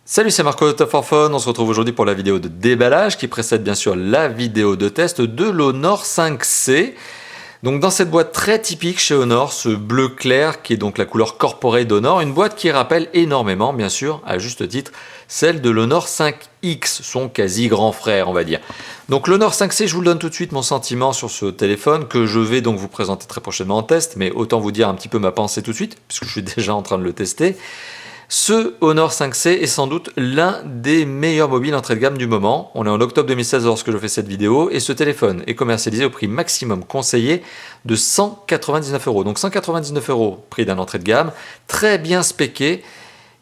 Salut, c'est Marco de Top for Fun. On se retrouve aujourd'hui pour la vidéo de déballage qui précède bien sûr la vidéo de test de l'Honor 5C. Donc dans cette boîte très typique chez Honor, ce bleu clair qui est donc la couleur corporate d'Honor, une boîte qui rappelle énormément, bien sûr, à juste titre, celle de l'Honor 5X, son quasi grand frère, on va dire. Donc l'Honor 5C, je vous le donne tout de suite mon sentiment sur ce téléphone que je vais donc vous présenter très prochainement en test, mais autant vous dire un petit peu ma pensée tout de suite, puisque je suis déjà en train de le tester. Ce Honor 5C est sans doute l'un des meilleurs mobiles entrée de gamme du moment. On est en octobre 2016 lorsque je fais cette vidéo et ce téléphone est commercialisé au prix maximum conseillé de 199 €. Donc 199 €, prix d'un entrée de gamme, très bien spéqué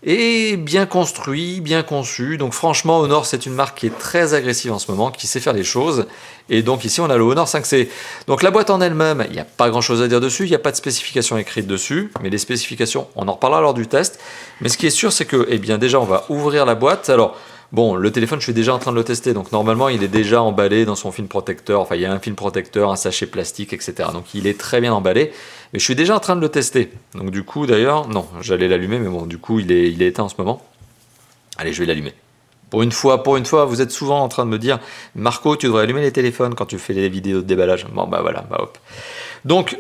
et bien construit, bien conçu. Donc franchement, Honor, c'est une marque qui est très agressive en ce moment, qui sait faire les choses. Et donc ici, on a le Honor 5C. Donc la boîte en elle-même, il n'y a pas grand-chose à dire dessus, il n'y a pas de spécifications écrites dessus, mais les spécifications, on en reparlera lors du test. Mais ce qui est sûr, c'est que, eh bien déjà, on va ouvrir la boîte. Alors, bon, le téléphone, je suis déjà en train de le tester, donc normalement, il est déjà emballé dans son film protecteur. Enfin, il y a un film protecteur, un sachet plastique, etc. Donc il est très bien emballé. Mais je suis déjà en train de le tester. Donc du coup, d'ailleurs, non, j'allais l'allumer, mais bon, du coup, il est éteint en ce moment. Allez, je vais l'allumer. Pour une fois, vous êtes souvent en train de me dire « Marco, tu devrais allumer les téléphones quand tu fais les vidéos de déballage. » Bon, bah voilà, bah hop. Donc,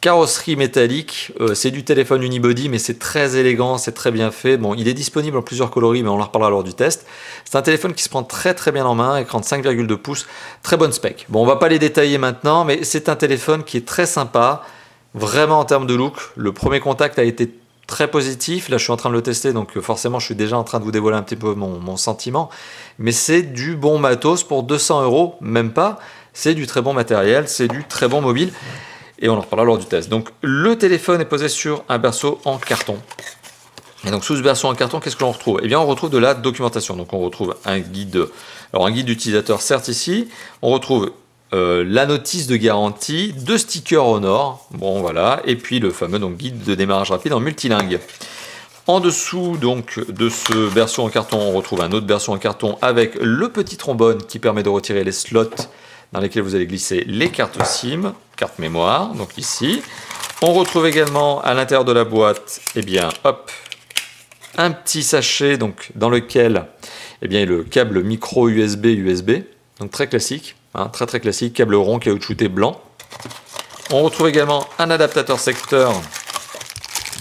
carrosserie métallique, c'est du téléphone unibody, mais c'est très élégant, c'est très bien fait. Bon, il est disponible en plusieurs coloris, mais on en reparlera lors du test. C'est un téléphone qui se prend très très bien en main, écran de 5,2 pouces, très bonne spec. Bon, on va pas les détailler maintenant, mais c'est un téléphone qui est très sympa, vraiment en termes de look. Le premier contact a été très positif. Là, je suis en train de le tester, donc forcément, je suis déjà en train de vous dévoiler un petit peu mon sentiment. Mais c'est du bon matos pour 200 €, même pas. C'est du très bon matériel, c'est du très bon mobile. Et on en reparlera lors du test. Donc, le téléphone est posé sur un berceau en carton. Et donc, sous ce berceau en carton, qu'est-ce que l'on retrouve? Eh bien, on retrouve de la documentation. Donc, on retrouve un guide, alors un guide d'utilisateur, certes ici. On retrouve la notice de garantie, 2 stickers Honor, bon voilà, et puis le fameux donc, guide de démarrage rapide en multilingue. En dessous donc de ce berceau en carton, on retrouve un autre berceau en carton avec le petit trombone qui permet de retirer les slots dans lesquels vous allez glisser les cartes SIM, carte mémoire, donc ici. On retrouve également à l'intérieur de la boîte, eh bien, hop, un petit sachet donc, dans lequel eh bien, le câble micro USB, donc très classique. Très très classique, câble rond caoutchouté blanc. On retrouve également un adaptateur secteur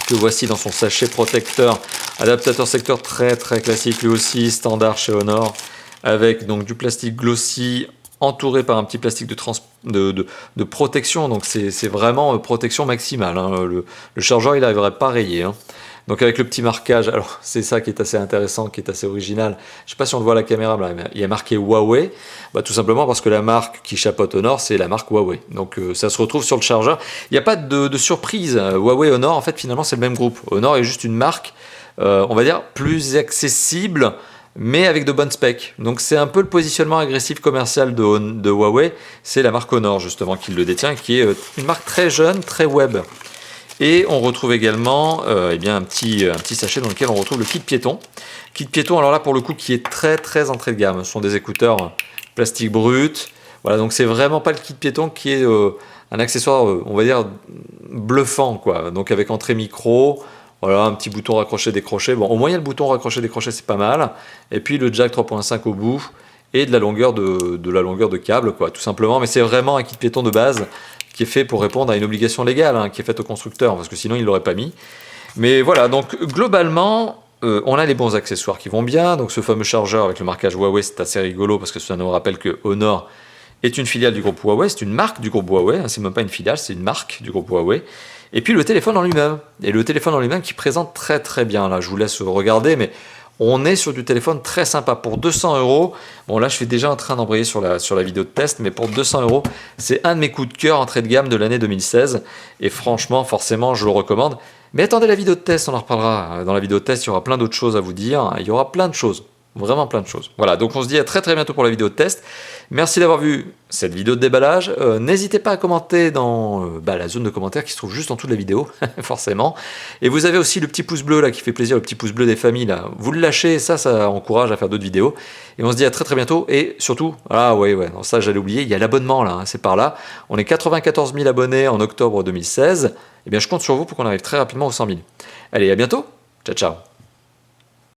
que voici dans son sachet protecteur. Adaptateur secteur très très classique, lui aussi standard chez Honor, avec donc du plastique glossy entouré par un petit plastique de protection. Donc c'est vraiment protection maximale. Le chargeur il n'arriverait pas rayé. Donc avec le petit marquage, alors c'est ça qui est assez intéressant, qui est assez original. Je ne sais pas si on le voit à la caméra, mais il y a marqué Huawei. Bah, tout simplement parce que la marque qui chapeaute Honor, c'est la marque Huawei. Donc ça se retrouve sur le chargeur. Il n'y a pas de surprise. Huawei Honor, en fait, finalement, c'est le même groupe. Honor est juste une marque, on va dire, plus accessible, mais avec de bonnes specs. Donc c'est un peu le positionnement agressif commercial de Huawei. C'est la marque Honor, justement, qui le détient, qui est une marque très jeune, très web. Et on retrouve également eh bien un petit sachet dans lequel on retrouve le kit piéton. Kit piéton, alors là pour le coup, qui est très très entrée de gamme. Ce sont des écouteurs plastique brut. Voilà, donc c'est vraiment pas le kit piéton qui est un accessoire, on va dire, bluffant, quoi. Donc avec entrée micro, voilà, un petit bouton raccroché-décroché. Bon, au moins il y a le bouton raccroché-décroché, c'est pas mal. Et puis le jack 3.5 au bout et de la longueur de câble, quoi, tout simplement. Mais c'est vraiment un kit piéton de base qui est fait pour répondre à une obligation légale, qui est faite au constructeur, parce que sinon il ne l'aurait pas mis. Mais voilà, donc globalement, on a les bons accessoires qui vont bien. Donc ce fameux chargeur avec le marquage Huawei, c'est assez rigolo, parce que ça nous rappelle que Honor est une filiale du groupe Huawei, c'est une marque du groupe Huawei, c'est même pas une filiale, c'est une marque du groupe Huawei. Et puis le téléphone en lui-même, et le téléphone en lui-même qui présente très très bien, là je vous laisse regarder, mais on est sur du téléphone très sympa pour 200 €. Bon là je suis déjà en train d'embrayer sur la vidéo de test, mais pour 200 €, c'est un de mes coups de cœur entrée de gamme de l'année 2016. Et franchement, forcément, je le recommande. Mais attendez la vidéo de test, on en reparlera. Dans la vidéo de test, il y aura plein d'autres choses à vous dire. Il y aura plein de choses. Vraiment plein de choses. Voilà, donc on se dit à très très bientôt pour la vidéo de test. Merci d'avoir vu cette vidéo de déballage. N'hésitez pas à commenter dans la zone de commentaires qui se trouve juste en dessous de la vidéo, forcément. Et vous avez aussi le petit pouce bleu là qui fait plaisir, le petit pouce bleu des familles là. Vous le lâchez, ça encourage à faire d'autres vidéos. Et on se dit à très très bientôt. Et surtout, non, ça j'allais oublier, il y a l'abonnement là, c'est par là. On est 94 000 abonnés en octobre 2016. Et bien je compte sur vous pour qu'on arrive très rapidement aux 100 000. Allez, à bientôt. Ciao, ciao.